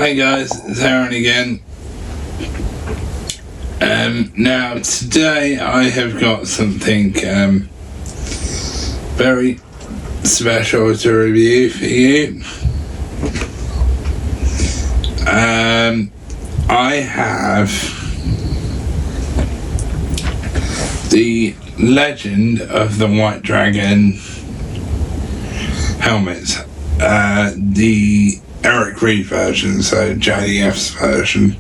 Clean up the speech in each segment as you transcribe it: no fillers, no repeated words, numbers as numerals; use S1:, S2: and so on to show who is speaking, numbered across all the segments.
S1: Hey guys, it's Arran again. Now today I have got something very special to review for you. I have the Legend of the White Dragon helmets, the Eric Reed version, so JDF's version.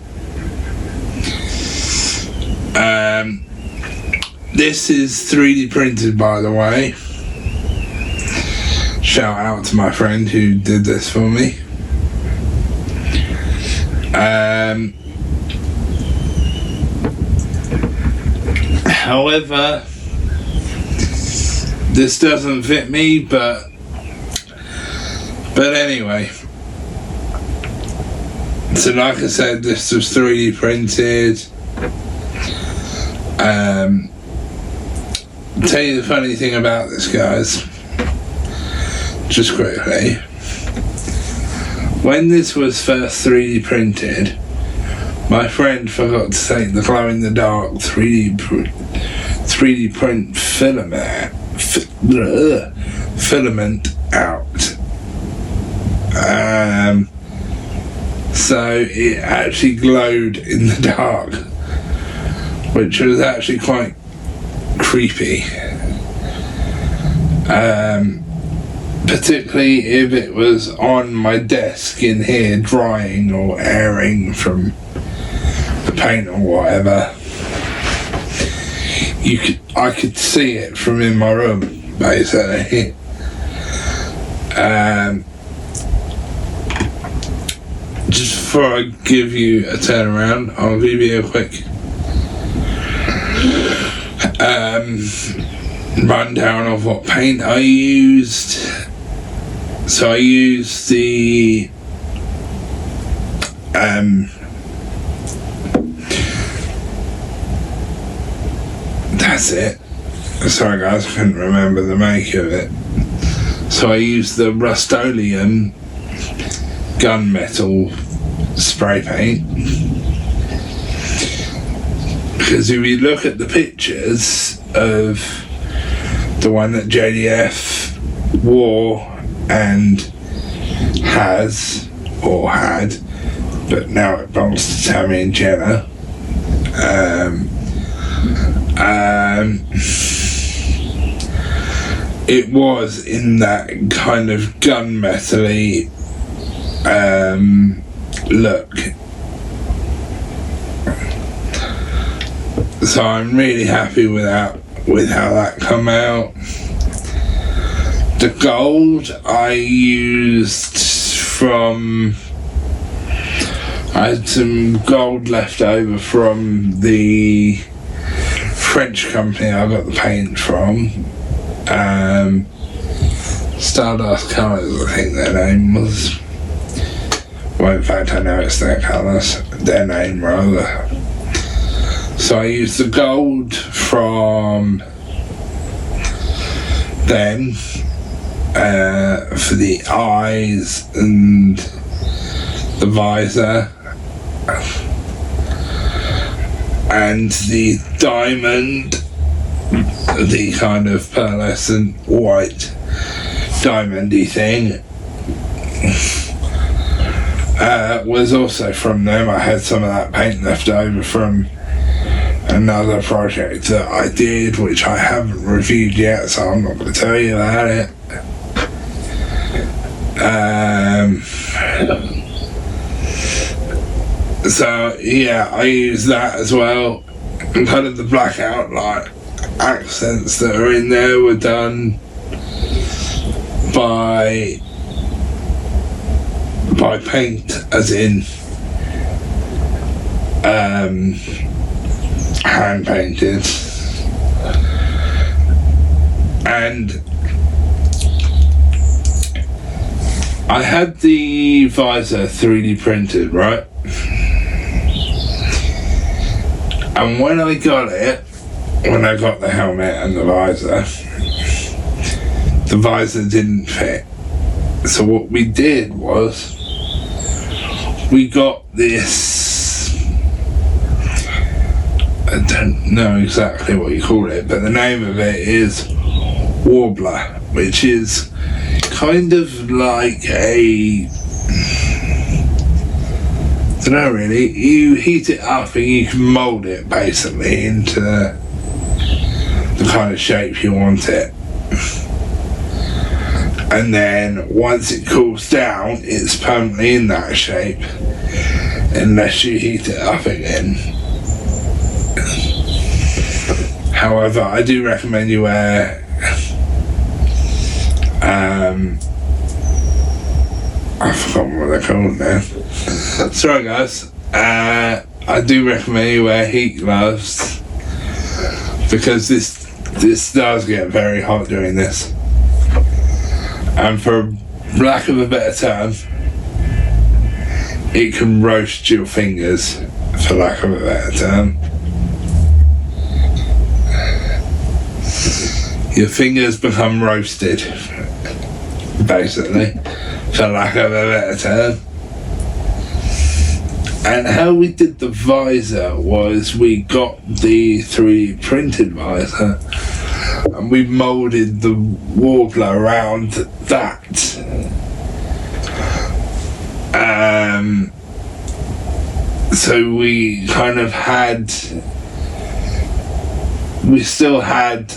S1: This is 3D printed, by the way. Shout out to my friend who did this for me. However, this doesn't fit me, but anyway. So like I said, this was 3D printed. Tell you the funny thing about this, guys, just quickly. When this was first 3D printed, my friend forgot to take the glow-in-the-dark 3D print filament out. So it actually glowed in the dark, which was actually quite creepy. Particularly if it was on my desk in here drying or airing from the paint or whatever. I could see it from in my room, basically. Just before I give you a turnaround, I'll give you a quick rundown of what paint I used. So I used the that's it. Sorry guys, I couldn't remember the make of it. So I used the Rust-Oleum gunmetal spray paint, because if you look at the pictures of the one that JDF wore and has, or had, but now it belongs to Tammy and Jenna, it was in that kind of gunmetal-y look. So I'm really happy with how that come out. The gold I used from, I had some gold left over from the French company I got the paint from. Stardust Colours, I think their name was. Well, in fact, I know it's their colours, their name rather. So I used the gold from them for the eyes and the visor, and the diamond, the kind of pearlescent white diamondy thing, was also from them. I had some of that paint left over from another project that I did, which I haven't reviewed yet, so I'm not going to tell you about it. So yeah, I use that as well. And kind of the black outline accents that are in there were done by paint, as in hand painted. And I had the visor 3D printed, right? And when I got the helmet and the visor didn't fit. So what we did was we got this, I don't know exactly what you call it, but the name of it is warbler, which is kind of like a, I don't know really, you heat it up and you can mould it basically into the kind of shape you want it. And then once it cools down, it's permanently in that shape unless you heat it up again. However, I do recommend you wear I forgot what they're called now. Sorry guys. I do recommend you wear heat gloves because this does get very hot doing this. And for lack of a better term, it can roast your fingers, for lack of a better term. Your fingers become roasted, basically, for lack of a better term. And how we did the visor was we got the 3D printed visor and we moulded the warbler around that. So we kind of had, we still had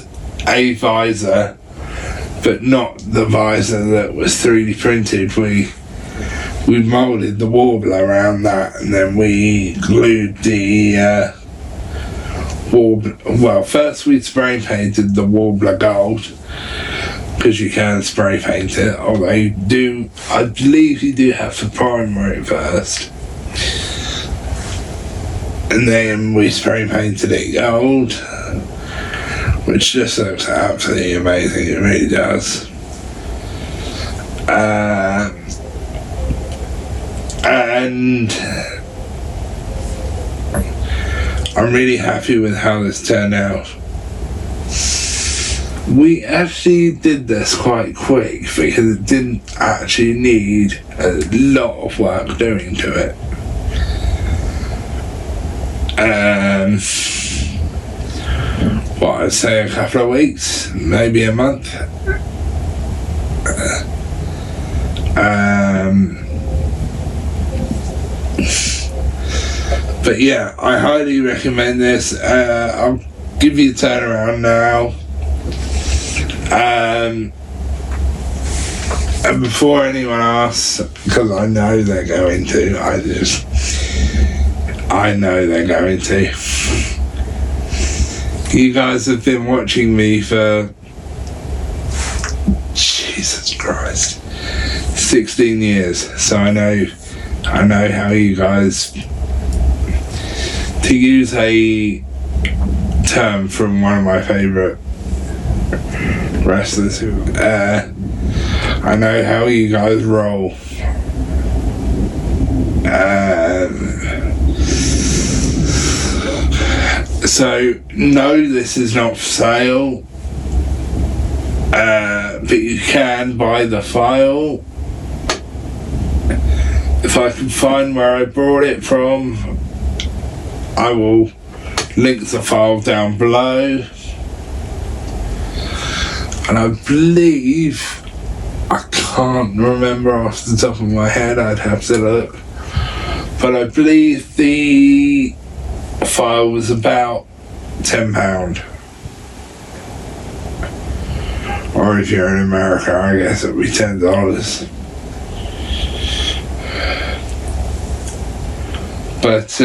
S1: a visor, but not the visor that was 3D printed. We moulded the warbler around that, and then we glued the warbler. Well, first we spray painted the warbler gold, because you can spray paint it, although I believe you do have to primer it first. And then we spray painted it gold, which just looks absolutely amazing, it really does. And I'm really happy with how this turned out. We actually did this quite quick because it didn't actually need a lot of work doing to it. I'd say a couple of weeks, maybe a month. But yeah, I highly recommend this. I'll give you a turnaround now. And before anyone asks, because I know they're going to, I know they're going to. You guys have been watching me for, Jesus Christ, 16 years. So I know how you guys, to use a term from one of my favourite wrestlers, I know how you guys roll. So no, this is not for sale, but you can buy the file. If I can find where I brought it from, I will link the file down below. And I believe, I can't remember off the top of my head, I'd have to look, but I believe the file was about £10. Or if you're in America, I guess it would be $10. But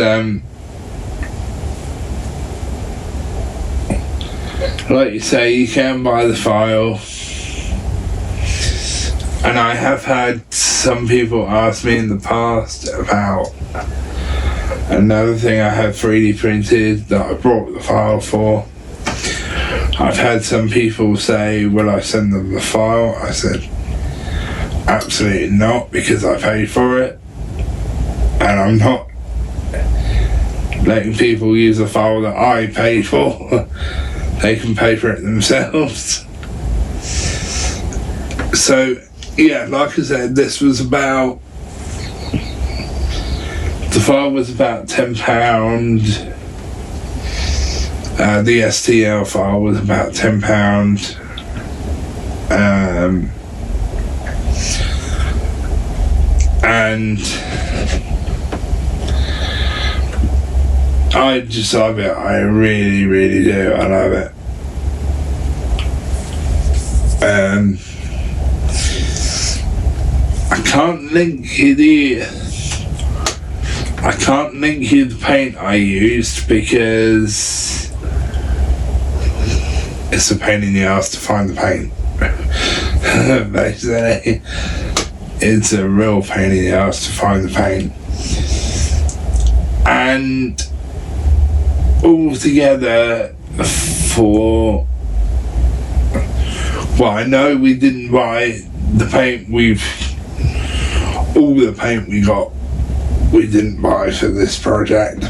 S1: like you say, you can buy the file. And I have had some people ask me in the past about another thing I had 3D printed that I brought the file for. I've had some people say, will I send them the file? I said, absolutely not, because I paid for it. And I'm not letting people use a file that I paid for. They can pay for it themselves. So, yeah, like I said, this was about file was about £10. The STL file was about £10. And I just love it. I really, really do. I love it. I can't link you the paint I used because it's a pain in the ass to find the paint. Basically, it's a real pain in the ass to find the paint. And altogether I know we didn't buy the paint all the paint we got, we didn't buy for this project.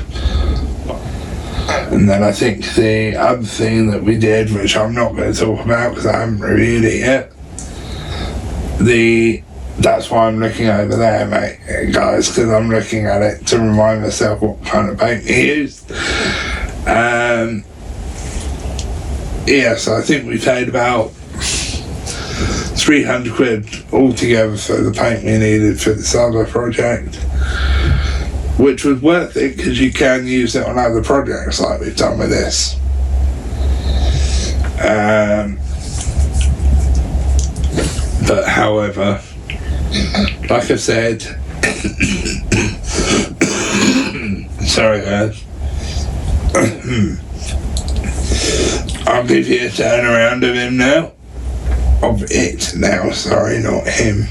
S1: And then I think the other thing that we did, which I'm not going to talk about because I haven't reviewed it yet, that's why I'm looking over there, mate, guys, because I'm looking at it to remind myself what kind of paint we used. So I think we paid about £300 altogether for the paint we needed for this other project, which was worth it because you can use it on other projects like we've done with this. But however, like I said, sorry guys, I'll give you a turnaround of him now. Of it now, sorry, not him.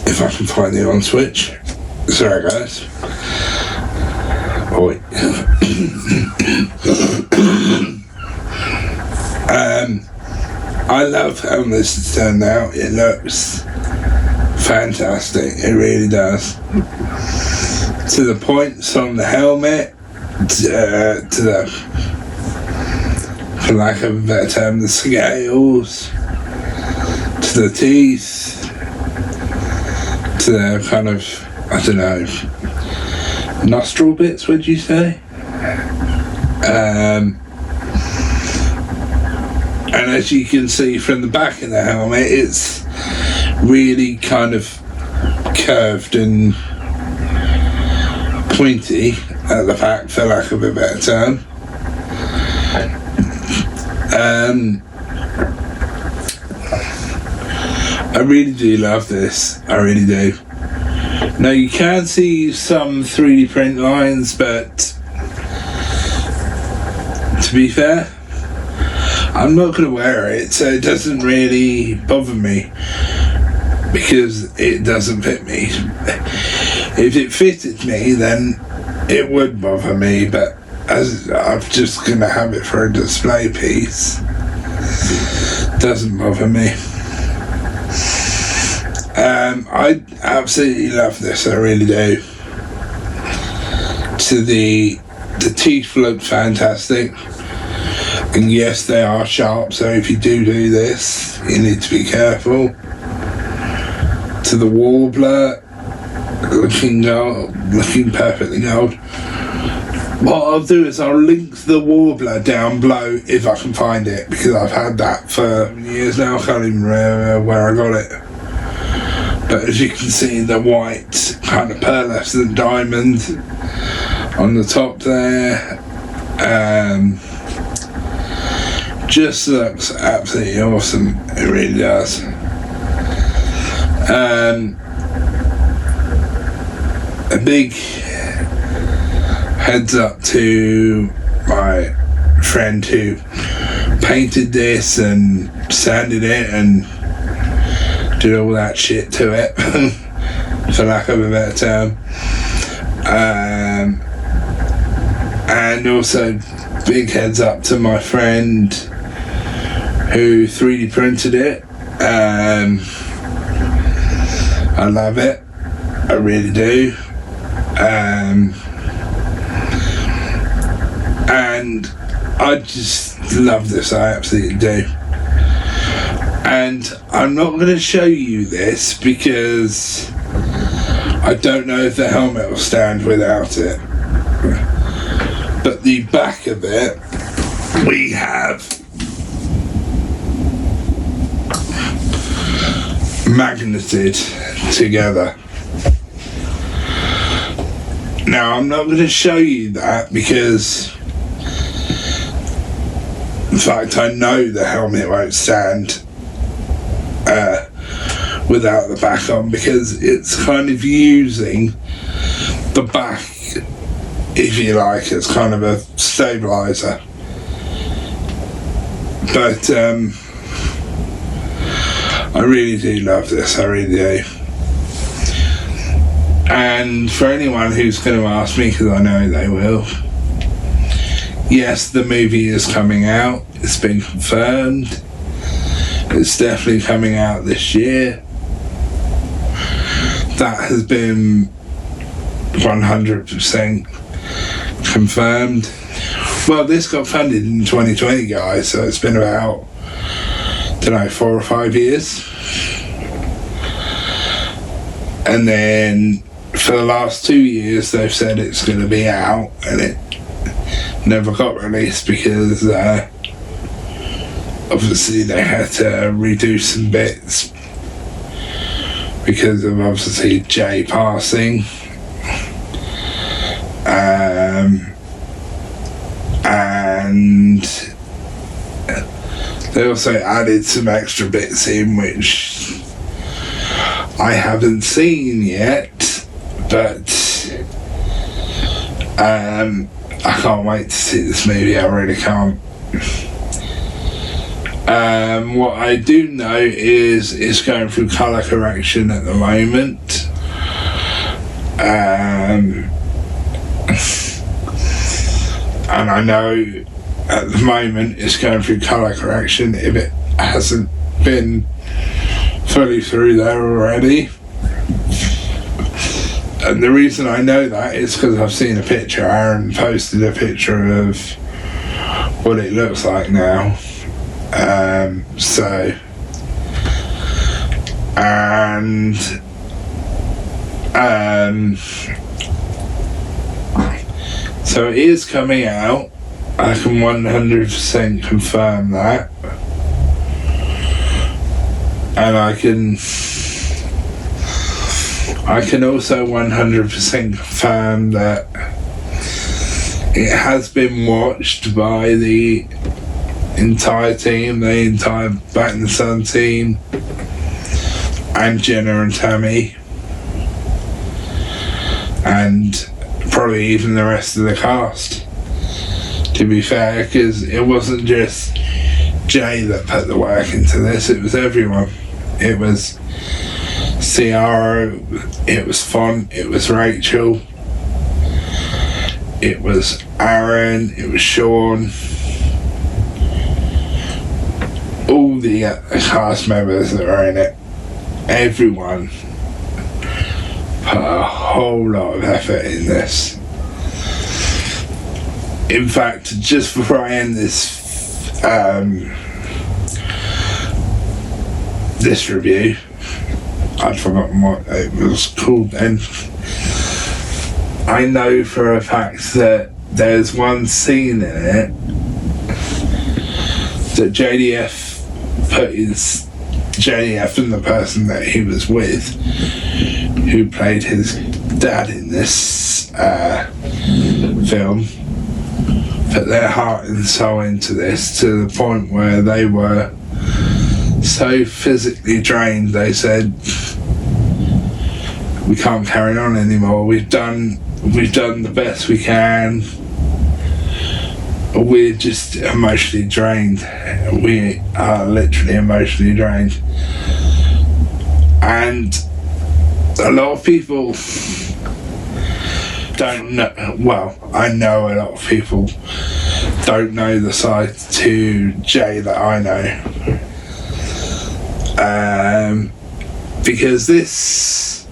S1: If I can find the on switch. Sorry guys. Oh wait. I love how this has turned out. It looks fantastic. It really does. To the points on the helmet, to the, for lack of a better term, the scales, to the teeth, to the kind of, I don't know, nostril bits, would you say? And as you can see from the back of the helmet, it's really kind of curved and pointy at the back, for lack of a better term. I really do love this. I really do. Now you can see some 3D print lines, but to be fair, I'm not going to wear it, so it doesn't really bother me because it doesn't fit me. If it fitted me, then it would bother me, but as I'm just going to have it for a display piece, it doesn't bother me. I absolutely love this, I really do. The teeth look fantastic, and yes, they are sharp, so if you do this, you need to be careful. To the warbler, looking gold, looking perfectly gold. What I'll do is I'll link the warbler down below if I can find it, because I've had that for years now. I can't even remember where I got it. But as you can see, the white kind of pearlescent diamond on the top there, just looks absolutely awesome. It really does. A big heads up to my friend who painted this and sanded it and did all that shit to it, for lack of a better term. And also big heads up to my friend who 3D printed it. I love it, I really do. And I just love this, I absolutely do. And I'm not going to show you this because I don't know if the helmet will stand without it. But the back of it, we have magneted together. Now, I'm not going to show you that because, in fact, I know the helmet won't stand without the back on, because it's kind of using the back, if you like, as kind of a stabilizer. But I really do love this, I really do. And for anyone who's going to ask me, because I know they will, yes, the movie is coming out. It's been confirmed. It's definitely coming out this year. That has been 100% confirmed. Well, this got funded in 2020, guys, so it's been about, I don't know, 4 or 5 years. And then for the last 2 years, they've said it's going to be out, and it never got released because obviously they had to redo some bits because of obviously Jay passing. And they also added some extra bits in which I haven't seen yet, but I can't wait to see this movie. I really can't. What I do know is it's going through colour correction at the moment. And I know at the moment it's going through colour correction if it hasn't been fully through there already. And the reason I know that is because I've seen a picture. Arran posted a picture of what it looks like now. So it is coming out. I can 100% confirm that. And I can also 100% confirm that it has been watched by the entire team, the entire Back in the Sun team, and Jenna and Tammy, and probably even the rest of the cast, to be fair, because it wasn't just Jay that put the work into this, it was everyone. It was Ciara, it was Font, it was Rachel, it was Arran, it was Sean, all the cast members that were in it, everyone put a whole lot of effort in this. In fact, just before I end this this review, I'd forgotten what it was called then. I know for a fact that there's one scene in it that JDF and the person that he was with, who played his dad in this film, put their heart and soul into this to the point where they were so physically drained. They said, we can't carry on anymore, we've done the best we can, we're just emotionally drained. We are literally emotionally drained. And a lot of people don't know, well, I know a lot of people don't know the side to Jay that I know. Because this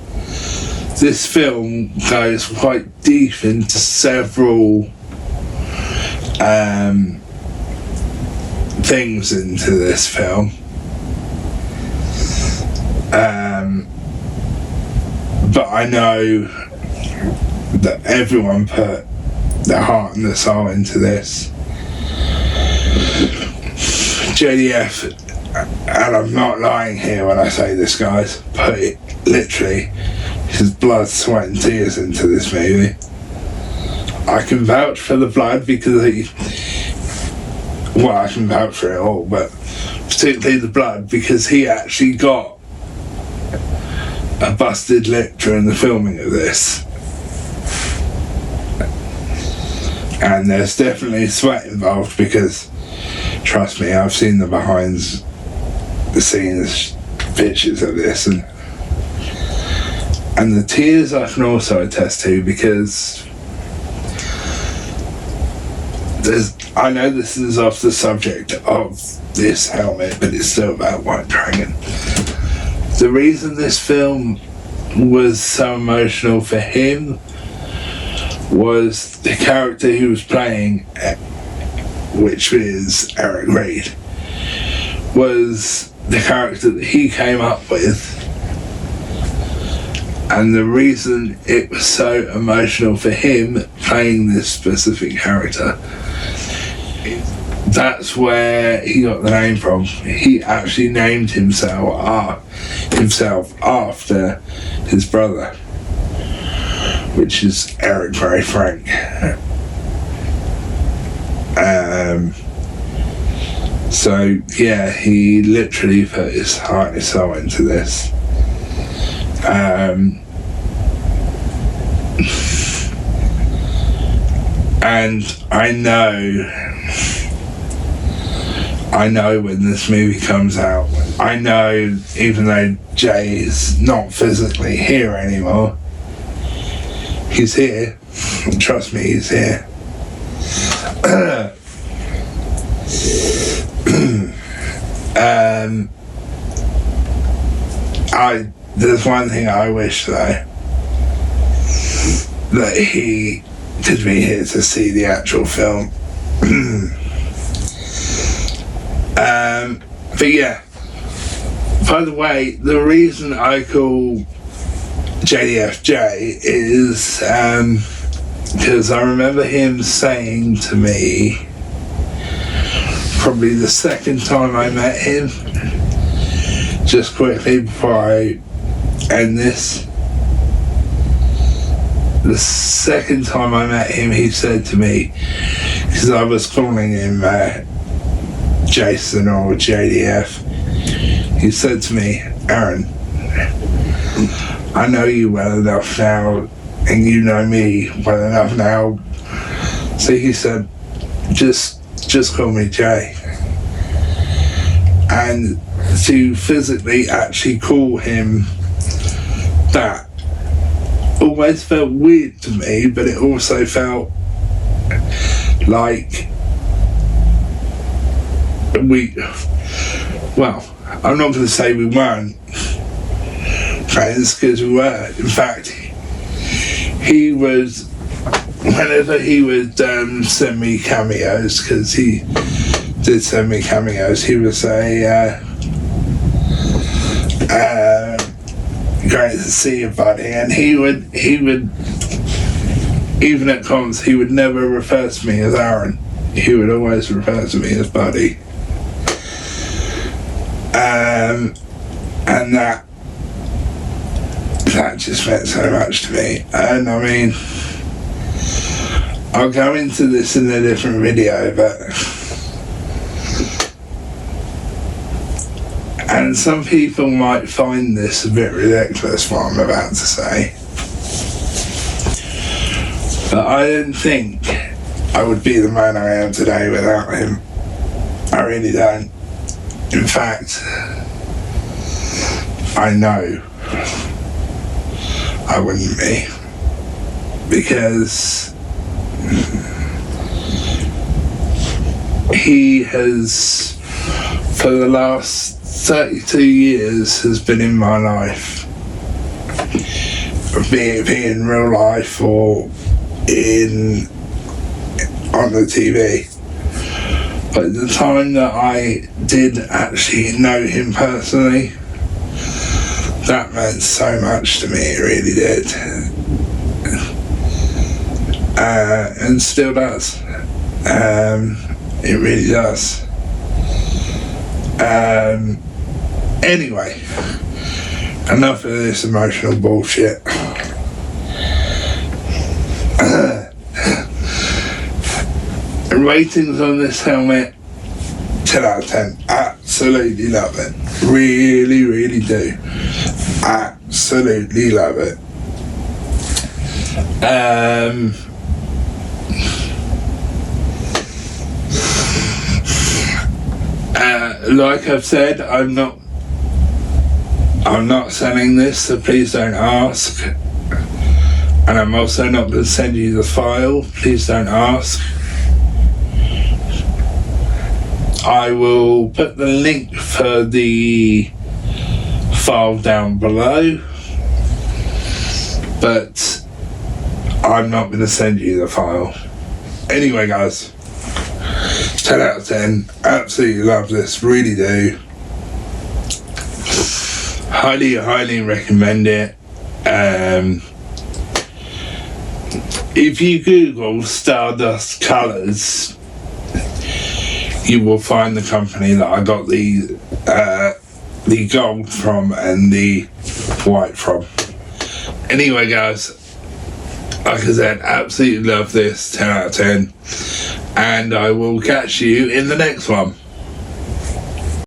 S1: film goes quite deep into several things into this film. I know that everyone put their heart and their soul into this. JDF, and I'm not lying here when I say this, guys, put it literally his blood, sweat and tears into this movie. I can vouch for the blood because I can vouch for it all, but particularly the blood because he actually got a busted lip during the filming of this. And there's definitely sweat involved because, trust me, I've seen the behind the scenes pictures of this, and the tears I can also attest to because I know this is off the subject of this helmet, but it's still about White Dragon. The reason this film was so emotional for him was the character he was playing, which is Eric Reed, was the character that he came up with. And the reason it was so emotional for him playing this specific character, that's where he got the name from. He actually named himself after his brother, which is Eric Very Frank. So yeah, he literally put his heart and his soul into this. And I know when this movie comes out, I know even though Jay is not physically here anymore, he's here. Trust me, he's here. There's one thing I wish though, that he could be here to see the actual film. But yeah, by the way, the reason I call JDFJ is because I remember him saying to me, probably the second time I met him, just quickly before I end this, the second time I met him, he said to me, because I was calling him Jason or JDF, he said to me, Arran, I know you well enough now, and you know me well enough now, so he said, just call me Jay. And to physically actually call him that always felt weird to me, but it also felt like I'm not going to say we weren't friends, because we were. In fact, he was, whenever he would send me cameos, because he did send me cameos, he would say, great to see you, buddy. And he would even at cons, he would never refer to me as Arran. He would always refer to me as buddy. And that just meant so much to me. And I mean, I'll go into this in a different video, and some people might find this a bit ridiculous, what I'm about to say, but I don't think I would be the man I am today without him. I really don't. In fact, I know I wouldn't be, because he has, for the last 32 years, has been in my life, be it in real life or on the TV. But the time that I did actually know him personally, That meant so much to me, it really did. And still does. It really does. Anyway, enough of this emotional bullshit. Ratings on this helmet, 10 out of 10. Absolutely love it. Really, really do. Absolutely love it. Like I've said, I'm not selling this, so please don't ask. And I'm also not going to send you the file, please don't ask. I will put the link for the file down below, but I'm not going to send you the file. Anyway, guys, 10 out of 10. Absolutely love this, really do. Highly, highly recommend it. If you Google Stardust Colours, you will find the company that I got the gold from and the white from. Anyway, guys, like I said, absolutely love this, 10 out of 10. And I will catch you in the next one.